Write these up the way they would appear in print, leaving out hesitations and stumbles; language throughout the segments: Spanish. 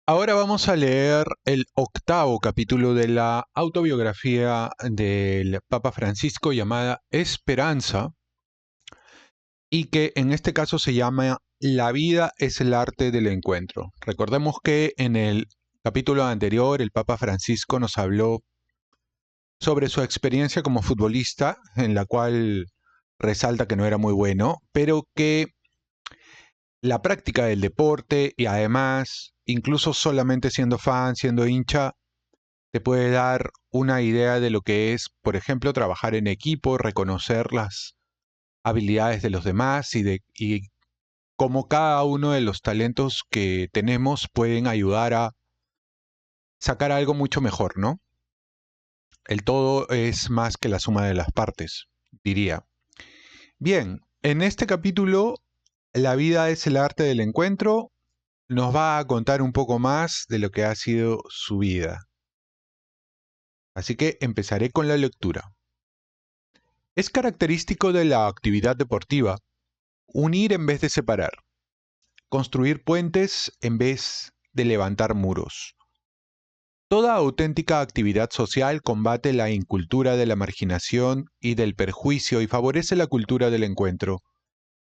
Ahora vamos a leer el octavo capítulo de la autobiografía del Papa Francisco llamada Esperanza y que en este caso se llama La vida es el arte del encuentro. Recordemos que en el capítulo anterior el Papa Francisco nos habló sobre su experiencia como futbolista, en la cual resalta que no era muy bueno, pero que la práctica del deporte y además, incluso solamente siendo fan, siendo hincha, te puede dar una idea de lo que es, por ejemplo, trabajar en equipo, reconocer las habilidades de los demás y cómo cada uno de los talentos que tenemos pueden ayudar a sacar algo mucho mejor, ¿no? El todo es más que la suma de las partes, diría. Bien, en este capítulo, La vida es el arte del encuentro, nos va a contar un poco más de lo que ha sido su vida. Así que empezaré con la lectura. Es característico de la actividad deportiva unir en vez de separar, construir puentes en vez de levantar muros. Toda auténtica actividad social combate la incultura de la marginación y del perjuicio y favorece la cultura del encuentro,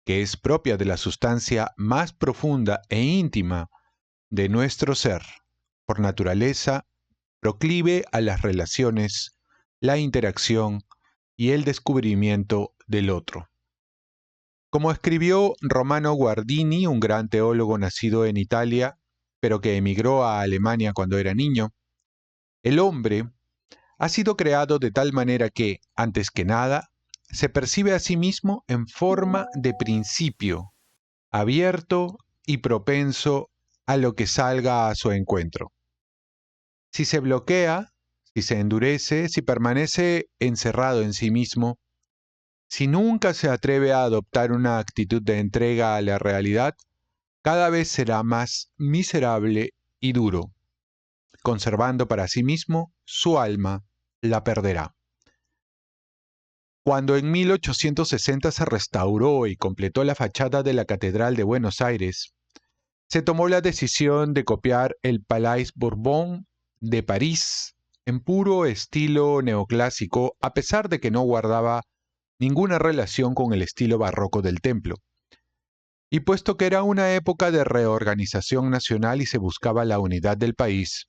que es propia de la sustancia más profunda e íntima de nuestro ser, por naturaleza, proclive a las relaciones, la interacción y el descubrimiento del otro. Como escribió Romano Guardini, un gran teólogo nacido en Italia, pero que emigró a Alemania cuando era niño, el hombre ha sido creado de tal manera que, antes que nada, se percibe a sí mismo en forma de principio, abierto y propenso a lo que salga a su encuentro. Si se bloquea, si se endurece, si permanece encerrado en sí mismo, si nunca se atreve a adoptar una actitud de entrega a la realidad, cada vez será más miserable y duro. Conservando para sí mismo su alma, la perderá. Cuando en 1860 se restauró y completó la fachada de la Catedral de Buenos Aires, se tomó la decisión de copiar el Palais Bourbon de París en puro estilo neoclásico, a pesar de que no guardaba ninguna relación con el estilo barroco del templo. Y puesto que era una época de reorganización nacional y se buscaba la unidad del país,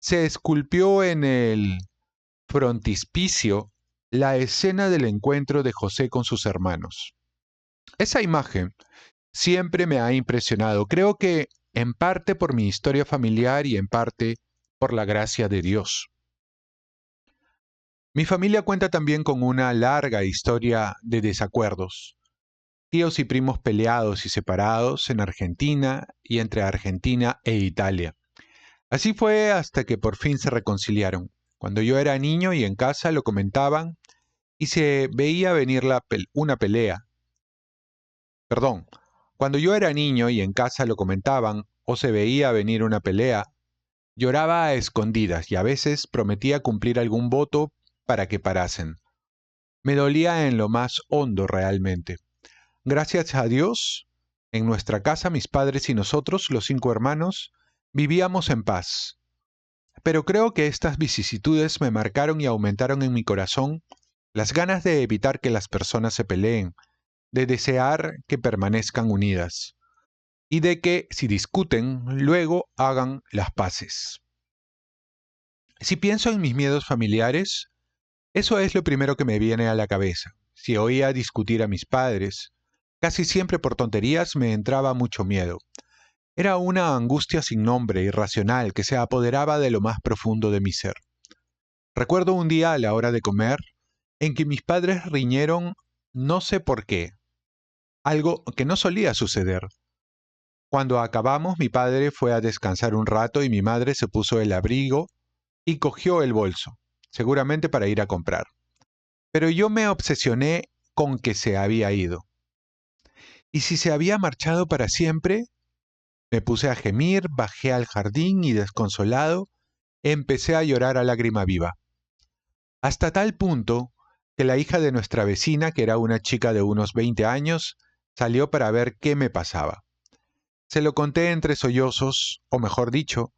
se esculpió en el frontispicio la escena del encuentro de José con sus hermanos. Esa imagen siempre me ha impresionado, creo que en parte por mi historia familiar y en parte por la gracia de Dios. Mi familia cuenta también con una larga historia de desacuerdos, tíos y primos peleados y separados en Argentina y entre Argentina e Italia. Así fue hasta que por fin se reconciliaron. Cuando yo era niño y en casa lo comentaban y se veía venir una pelea. Perdón, cuando yo era niño y en casa lo comentaban o se veía venir una pelea, lloraba a escondidas y a veces prometía cumplir algún voto para que parasen. Me dolía en lo más hondo realmente. Gracias a Dios, en nuestra casa mis padres y nosotros, los 5 hermanos, vivíamos en paz. Pero creo que estas vicisitudes me marcaron y aumentaron en mi corazón las ganas de evitar que las personas se peleen, de desear que permanezcan unidas y de que, si discuten, luego hagan las paces. Si pienso en mis miedos familiares, eso es lo primero que me viene a la cabeza. Si oía discutir a mis padres, casi siempre por tonterías me entraba mucho miedo. Era una angustia sin nombre, irracional, que se apoderaba de lo más profundo de mi ser. Recuerdo un día a la hora de comer en que mis padres riñeron no sé por qué, algo que no solía suceder. Cuando acabamos, mi padre fue a descansar un rato y mi madre se puso el abrigo y cogió el bolso, seguramente para ir a comprar. Pero yo me obsesioné con que se había ido. ¿Y si se había marchado para siempre? Me puse a gemir, bajé al jardín y desconsolado, empecé a llorar a lágrima viva. Hasta tal punto que la hija de nuestra vecina, que era una chica de unos 20 años, salió para ver qué me pasaba. Se lo conté entre sollozos, o mejor dicho,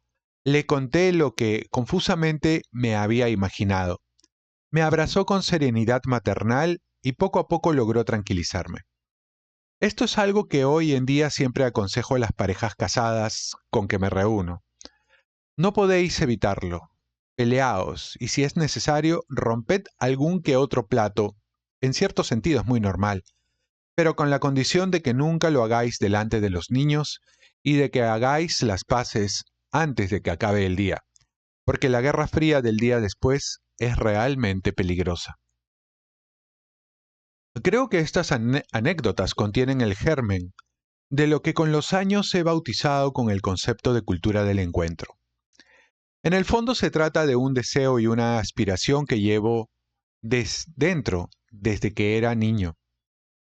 Le conté lo que confusamente me había imaginado. Me abrazó con serenidad maternal y poco a poco logró tranquilizarme. Esto es algo que hoy en día siempre aconsejo a las parejas casadas con que me reúno. No podéis evitarlo. Peleaos y si es necesario, romped algún que otro plato. En cierto sentido es muy normal, pero con la condición de que nunca lo hagáis delante de los niños y de que hagáis las paces antes de que acabe el día, porque la guerra fría del día después es realmente peligrosa. Creo que estas anécdotas contienen el germen de lo que con los años he bautizado con el concepto de cultura del encuentro. En el fondo se trata de un deseo y una aspiración que llevo dentro desde que era niño.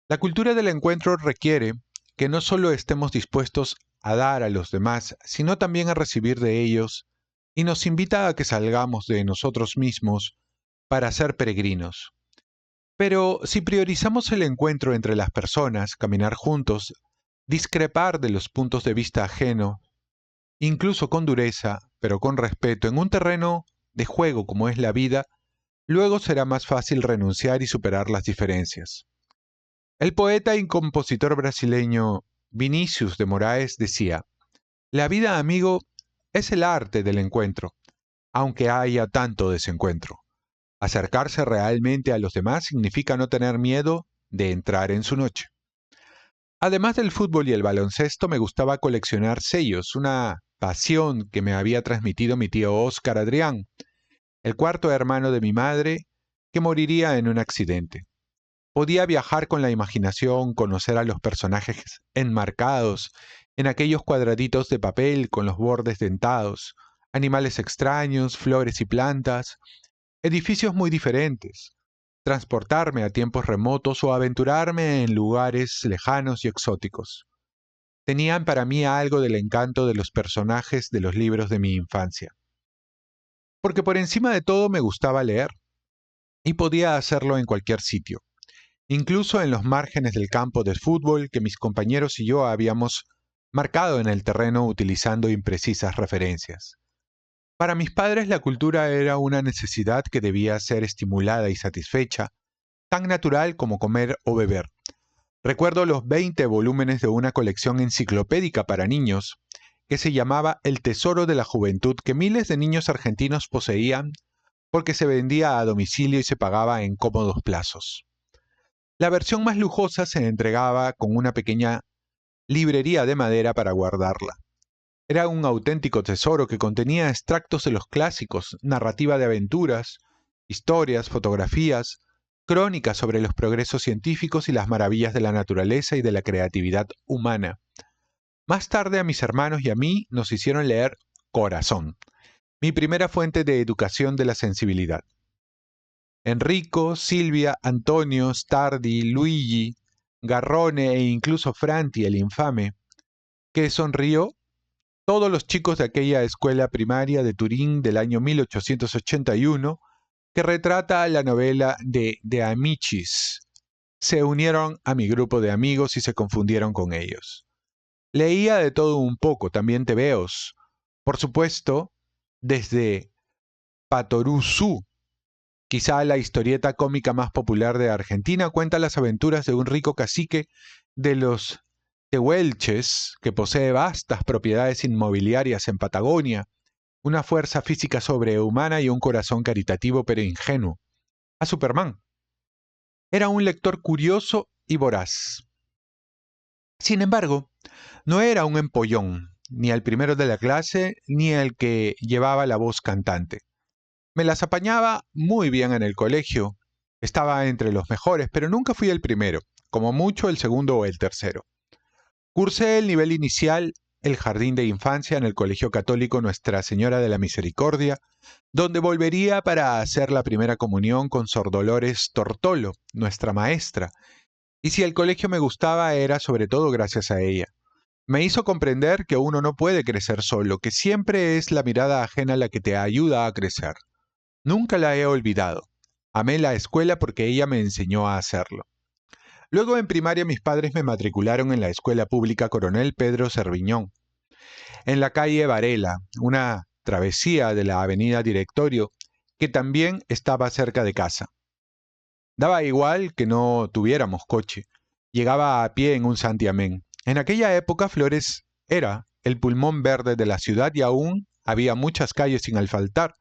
La cultura del encuentro requiere que no solo estemos dispuestos a dar a los demás, sino también a recibir de ellos, y nos invita a que salgamos de nosotros mismos para ser peregrinos. Pero si priorizamos el encuentro entre las personas, caminar juntos, discrepar de los puntos de vista ajenos, incluso con dureza, pero con respeto, en un terreno de juego como es la vida, luego será más fácil renunciar y superar las diferencias. El poeta y compositor brasileño Vinícius de Moraes decía, la vida, amigo, es el arte del encuentro, aunque haya tanto desencuentro. Acercarse realmente a los demás significa no tener miedo de entrar en su noche. Además del fútbol y el baloncesto, me gustaba coleccionar sellos, una pasión que me había transmitido mi tío Óscar Adrián, el cuarto hermano de mi madre, que moriría en un accidente. Podía viajar con la imaginación, conocer a los personajes enmarcados en aquellos cuadraditos de papel con los bordes dentados, animales extraños, flores y plantas, edificios muy diferentes, transportarme a tiempos remotos o aventurarme en lugares lejanos y exóticos. Tenían para mí algo del encanto de los personajes de los libros de mi infancia. Porque por encima de todo me gustaba leer, y podía hacerlo en cualquier sitio, incluso en los márgenes del campo de fútbol que mis compañeros y yo habíamos marcado en el terreno utilizando imprecisas referencias. Para mis padres la cultura era una necesidad que debía ser estimulada y satisfecha, tan natural como comer o beber. Recuerdo los 20 volúmenes de una colección enciclopédica para niños que se llamaba El Tesoro de la Juventud que miles de niños argentinos poseían porque se vendía a domicilio y se pagaba en cómodos plazos. La versión más lujosa se entregaba con una pequeña librería de madera para guardarla. Era un auténtico tesoro que contenía extractos de los clásicos, narrativa de aventuras, historias, fotografías, crónicas sobre los progresos científicos y las maravillas de la naturaleza y de la creatividad humana. Más tarde a mis hermanos y a mí nos hicieron leer Corazón, mi primera fuente de educación de la sensibilidad. Enrico, Silvia, Antonio, Stardi, Luigi, Garrone e incluso Franti el infame, que sonrió, todos los chicos de aquella escuela primaria de Turín del año 1881, que retrata la novela de Amicis, se unieron a mi grupo de amigos y se confundieron con ellos. Leía de todo un poco, también tebeos, por supuesto, desde Patoruzú. Quizá la historieta cómica más popular de Argentina cuenta las aventuras de un rico cacique de los Tehuelches que posee vastas propiedades inmobiliarias en Patagonia, una fuerza física sobrehumana y un corazón caritativo pero ingenuo. A Superman. Era un lector curioso y voraz. Sin embargo, no era un empollón, ni el primero de la clase, ni el que llevaba la voz cantante. Me las apañaba muy bien en el colegio. Estaba entre los mejores, pero nunca fui el primero, como mucho el segundo o el tercero. Cursé el nivel inicial, el jardín de infancia en el Colegio Católico Nuestra Señora de la Misericordia, donde volvería para hacer la primera comunión con Sor Dolores Tortolo, nuestra maestra. Y si el colegio me gustaba era sobre todo gracias a ella. Me hizo comprender que uno no puede crecer solo, que siempre es la mirada ajena la que te ayuda a crecer. Nunca la he olvidado. Amé la escuela porque ella me enseñó a hacerlo. Luego en primaria mis padres me matricularon en la Escuela Pública Coronel Pedro Cerviñón, en la calle Varela, una travesía de la avenida Directorio, que también estaba cerca de casa. Daba igual que no tuviéramos coche. Llegaba a pie en un santiamén. En aquella época Flores era el pulmón verde de la ciudad y aún había muchas calles sin asfaltar.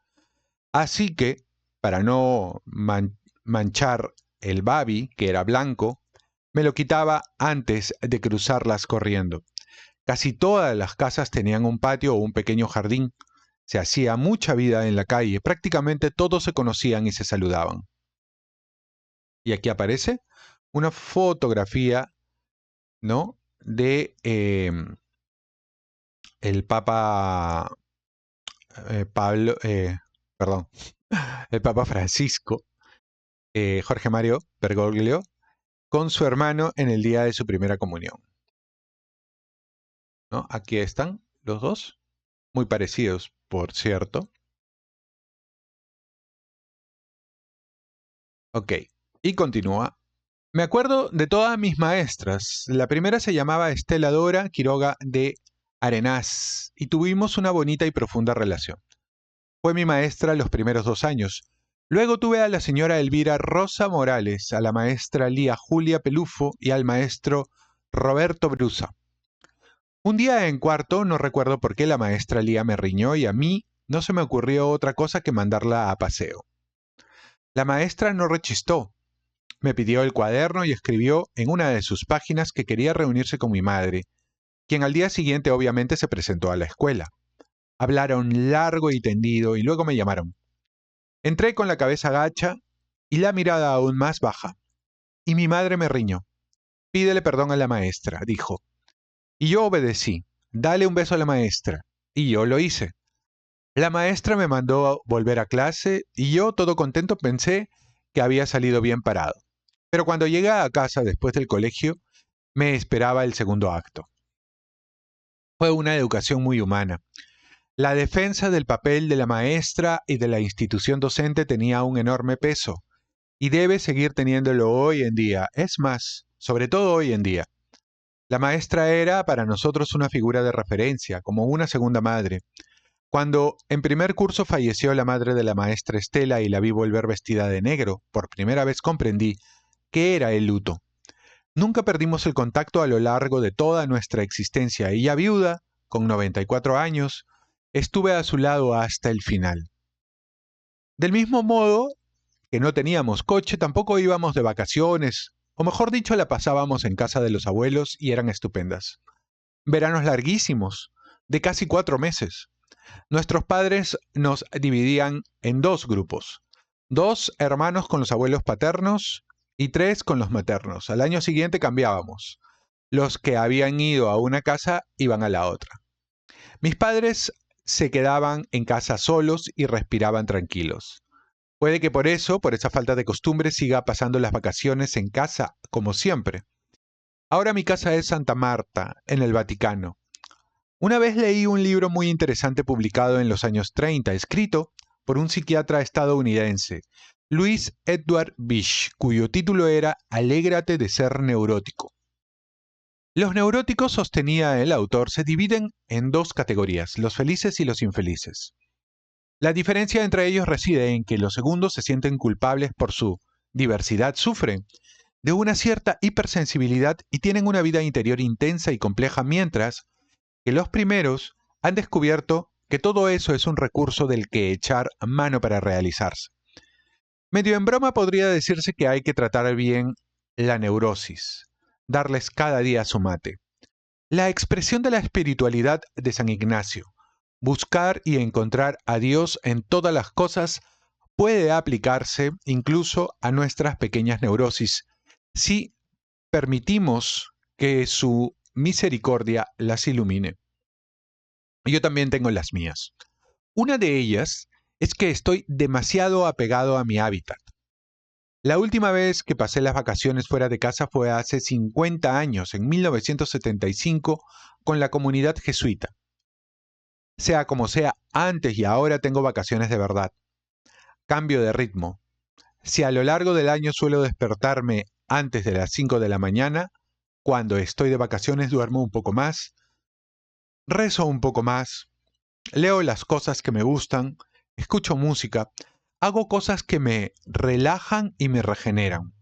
Así que, para no manchar el babi, que era blanco, me lo quitaba antes de cruzarlas corriendo. Casi todas las casas tenían un patio o un pequeño jardín. Se hacía mucha vida en la calle, prácticamente todos se conocían y se saludaban. Y aquí aparece una fotografía, ¿no?, de el Papa Pablo, perdón, el Papa Francisco, Jorge Mario Bergoglio, con su hermano en el día de su primera comunión, ¿no? Aquí están los dos, muy parecidos, por cierto. Ok, y continúa. Me acuerdo de todas mis maestras. La primera se llamaba Estela Dora Quiroga de Arenás y tuvimos una bonita y profunda relación. Fue mi maestra los primeros 2 años. Luego tuve a la señora Elvira Rosa Morales, a la maestra Lía Julia Pelufo y al maestro Roberto Brusa. Un día en cuarto, no recuerdo por qué la maestra Lía me riñó y a mí no se me ocurrió otra cosa que mandarla a paseo. La maestra no rechistó. Me pidió el cuaderno y escribió en una de sus páginas que quería reunirse con mi madre, quien al día siguiente obviamente se presentó a la escuela. Hablaron largo y tendido y luego me llamaron. Entré con la cabeza gacha y la mirada aún más baja. Y mi madre me riñó. Pídele perdón a la maestra, dijo. Y yo obedecí. Dale un beso a la maestra. Y yo lo hice. La maestra me mandó a volver a clase y yo, todo contento, pensé que había salido bien parado. Pero cuando llegué a casa después del colegio, me esperaba el segundo acto. Fue una educación muy humana. La defensa del papel de la maestra y de la institución docente tenía un enorme peso, y debe seguir teniéndolo hoy en día. Es más, sobre todo hoy en día. La maestra era para nosotros una figura de referencia, como una segunda madre. Cuando en primer curso falleció la madre de la maestra Estela y la vi volver vestida de negro, por primera vez comprendí qué era el luto. Nunca perdimos el contacto a lo largo de toda nuestra existencia y ya viuda, con 94 años, estuve a su lado hasta el final. Del mismo modo que no teníamos coche, tampoco íbamos de vacaciones, o mejor dicho, la pasábamos en casa de los abuelos y eran estupendas. Veranos larguísimos, de casi 4 meses. Nuestros padres nos dividían en 2 grupos. 2 hermanos con los abuelos paternos y 3 con los maternos. Al año siguiente cambiábamos. Los que habían ido a una casa iban a la otra. Mis padres se quedaban en casa solos y respiraban tranquilos. Puede que por eso, por esa falta de costumbre, siga pasando las vacaciones en casa, como siempre. Ahora mi casa es Santa Marta, en el Vaticano. Una vez leí un libro muy interesante publicado en los años 30, escrito por un psiquiatra estadounidense, Louis Edward Bish, cuyo título era Alégrate de ser neurótico. Los neuróticos, sostenía el autor, se dividen en 2 categorías, los felices y los infelices. La diferencia entre ellos reside en que los segundos se sienten culpables por su diversidad, sufren de una cierta hipersensibilidad y tienen una vida interior intensa y compleja, mientras que los primeros han descubierto que todo eso es un recurso del que echar mano para realizarse. Medio en broma podría decirse que hay que tratar bien la neurosis, darles cada día su mate. La expresión de la espiritualidad de San Ignacio, buscar y encontrar a Dios en todas las cosas, puede aplicarse incluso a nuestras pequeñas neurosis, si permitimos que su misericordia las ilumine. Yo también tengo las mías. Una de ellas es que estoy demasiado apegado a mi hábitat. La última vez que pasé las vacaciones fuera de casa fue hace 50 años, en 1975, con la comunidad jesuita. Sea como sea, antes y ahora tengo vacaciones de verdad. Cambio de ritmo. Si a lo largo del año suelo despertarme antes de las 5 de la mañana, cuando estoy de vacaciones duermo un poco más, rezo un poco más, leo las cosas que me gustan, escucho música, hago cosas que me relajan y me regeneran.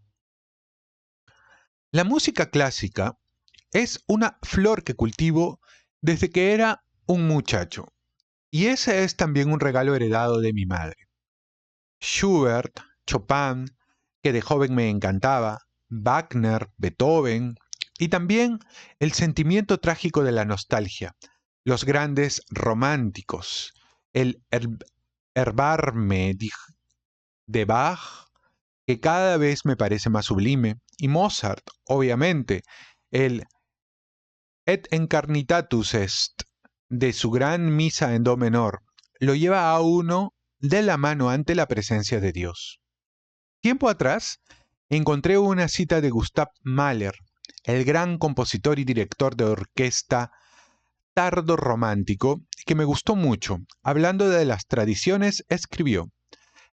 La música clásica es una flor que cultivo desde que era un muchacho, y ese es también un regalo heredado de mi madre. Schubert, Chopin, que de joven me encantaba, Wagner, Beethoven, y también el sentimiento trágico de la nostalgia, los grandes románticos, el Erbarme de Bach, que cada vez me parece más sublime, y Mozart, obviamente, el Et Incarnitatus Est de su gran misa en do menor, lo lleva a uno de la mano ante la presencia de Dios. Tiempo atrás, encontré una cita de Gustav Mahler, el gran compositor y director de orquesta tardo romántico, que me gustó mucho. Hablando de las tradiciones, escribió: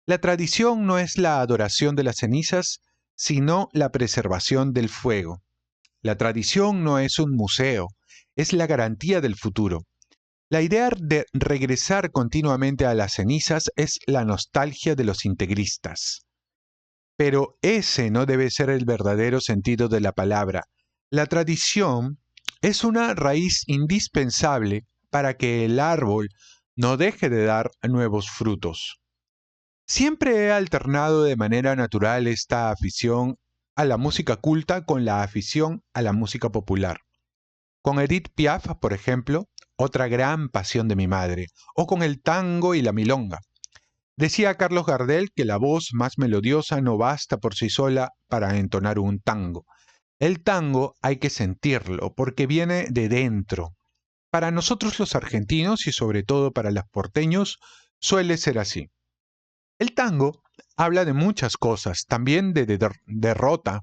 la tradición no es la adoración de las cenizas, sino la preservación del fuego. La tradición no es un museo, es la garantía del futuro. La idea de regresar continuamente a las cenizas es la nostalgia de los integristas. Pero ese no debe ser el verdadero sentido de la palabra. La tradición es una raíz indispensable para que el árbol no deje de dar nuevos frutos. Siempre he alternado de manera natural esta afición a la música culta con la afición a la música popular. Con Edith Piaf, por ejemplo, otra gran pasión de mi madre, o con el tango y la milonga. Decía Carlos Gardel que la voz más melodiosa no basta por sí sola para entonar un tango. El tango hay que sentirlo porque viene de dentro. Para nosotros los argentinos y sobre todo para los porteños suele ser así. El tango habla de muchas cosas, también de derrota,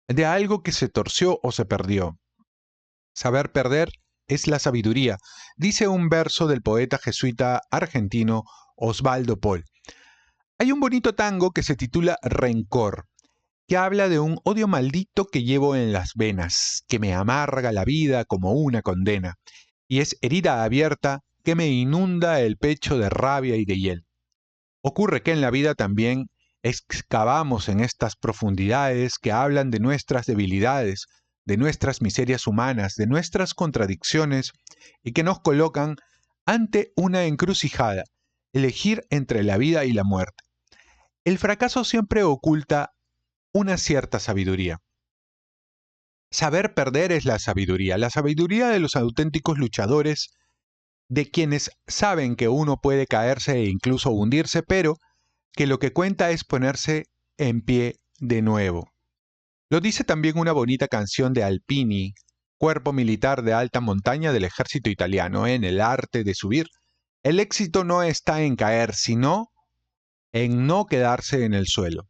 de algo que se torció o se perdió. Saber perder es la sabiduría, dice un verso del poeta jesuita argentino Osvaldo Pol. Hay un bonito tango que se titula Rencor, que habla de un odio maldito que llevo en las venas, que me amarga la vida como una condena, y es herida abierta que me inunda el pecho de rabia y de hiel. Ocurre que en la vida también excavamos en estas profundidades que hablan de nuestras debilidades, de nuestras miserias humanas, de nuestras contradicciones, y que nos colocan ante una encrucijada, elegir entre la vida y la muerte. El fracaso siempre oculta una cierta sabiduría. Saber perder es la sabiduría de los auténticos luchadores, de quienes saben que uno puede caerse e incluso hundirse, pero que lo que cuenta es ponerse en pie de nuevo. Lo dice también una bonita canción de Alpini, cuerpo militar de alta montaña del ejército italiano, en el arte de subir. El éxito no está en caer, sino en no quedarse en el suelo.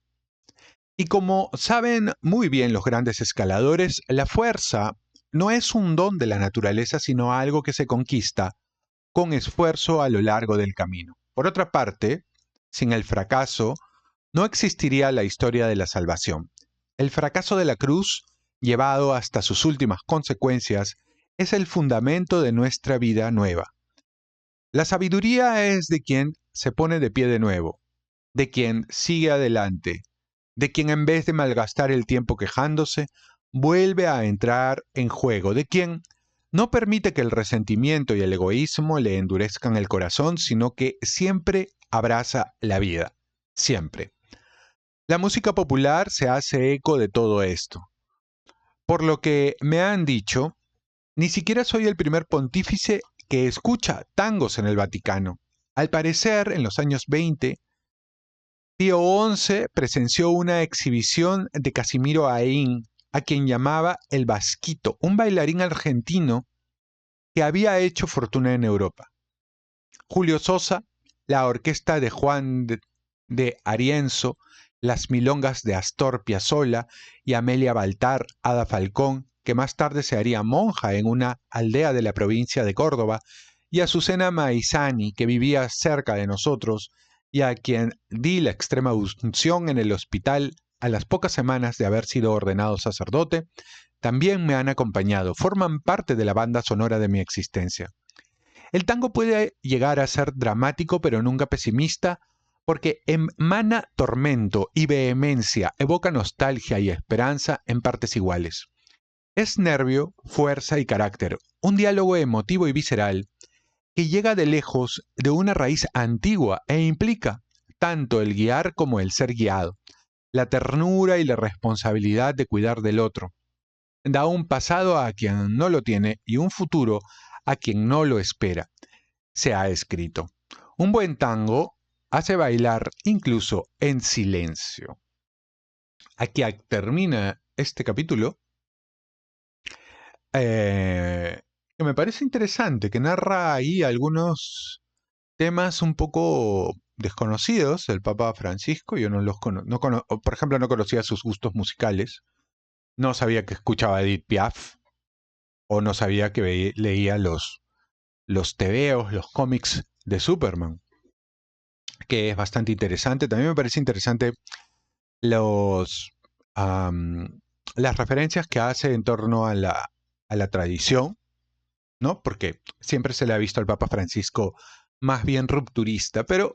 Y como saben muy bien los grandes escaladores, la fuerza no es un don de la naturaleza, sino algo que se conquista con esfuerzo a lo largo del camino. Por otra parte, sin el fracaso, no existiría la historia de la salvación. El fracaso de la cruz, llevado hasta sus últimas consecuencias, es el fundamento de nuestra vida nueva. La sabiduría es de quien se pone de pie de nuevo, de quien sigue adelante, de quien en vez de malgastar el tiempo quejándose, vuelve a entrar en juego, de quien no permite que el resentimiento y el egoísmo le endurezcan el corazón, sino que siempre abraza la vida, siempre. La música popular se hace eco de todo esto. Por lo que me han dicho, ni siquiera soy el primer pontífice que escucha tangos en el Vaticano. Al parecer, en los años 20, Pío XI presenció una exhibición de Casimiro Aín, a quien llamaba el Basquito, un bailarín argentino que había hecho fortuna en Europa. Julio Sosa, la orquesta de Juan de Arienzo, las milongas de Astor Piazzolla y Amelia Baltar, Ada Falcón, que más tarde se haría monja en una aldea de la provincia de Córdoba, y Azucena Maizani, que vivía cerca de nosotros y a quien di la extrema unción en el hospital a las pocas semanas de haber sido ordenado sacerdote, también me han acompañado, forman parte de la banda sonora de mi existencia. El tango puede llegar a ser dramático pero nunca pesimista porque emana tormento y vehemencia, evoca nostalgia y esperanza en partes iguales. Es nervio, fuerza y carácter, un diálogo emotivo y visceral que llega de lejos de una raíz antigua e implica tanto el guiar como el ser guiado, la ternura y la responsabilidad de cuidar del otro. Da un pasado a quien no lo tiene y un futuro a quien no lo espera. Se ha escrito. Un buen tango hace bailar incluso en silencio. Aquí termina este capítulo, que me parece interesante, que narra ahí algunos temas un poco desconocidos del Papa Francisco. Yo no los por ejemplo, no conocía sus gustos musicales. No sabía que escuchaba Edith Piaf o no sabía que leía los tebeos, los cómics de Superman, que es bastante interesante. También me parece interesante los, las referencias que hace en torno a la tradición, ¿no? Porque siempre se le ha visto al Papa Francisco más bien rupturista, pero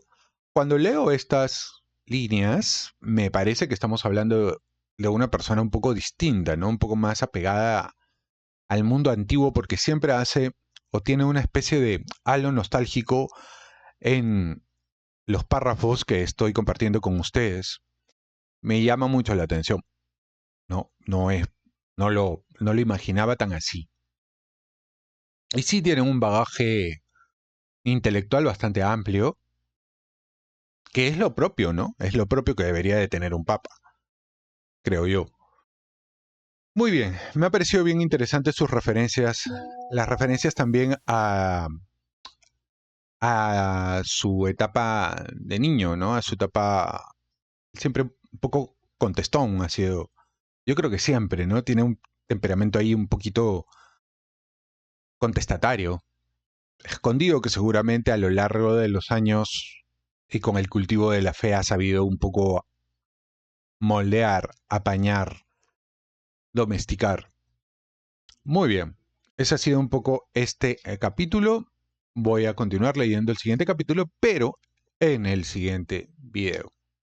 cuando leo estas líneas, me parece que estamos hablando de una persona un poco distinta, ¿no? Un poco más apegada al mundo antiguo, porque siempre hace o tiene una especie de halo nostálgico en los párrafos que estoy compartiendo con ustedes. Me llama mucho la atención. No lo imaginaba tan así. Y sí tiene un bagaje intelectual bastante amplio, que es lo propio, ¿no? Es lo propio que debería de tener un papa, creo yo. Muy bien, me ha parecido bien interesante sus referencias, las referencias también a su etapa de niño, ¿no? A su etapa siempre un poco contestón ha sido. Yo creo que siempre, ¿no? Tiene un temperamento ahí un poquito contestatario, escondido, que seguramente a lo largo de los años y con el cultivo de la fe ha sabido un poco moldear, apañar, domesticar. Muy bien, ese ha sido un poco este capítulo. Voy a continuar leyendo el siguiente capítulo, pero en el siguiente video.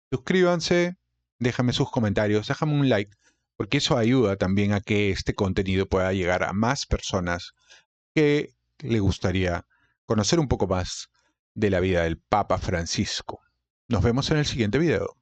Suscríbanse, déjame sus comentarios, déjame un like, porque eso ayuda también a que este contenido pueda llegar a más personas que le gustaría conocer un poco más de la vida del Papa Francisco. Nos vemos en el siguiente video.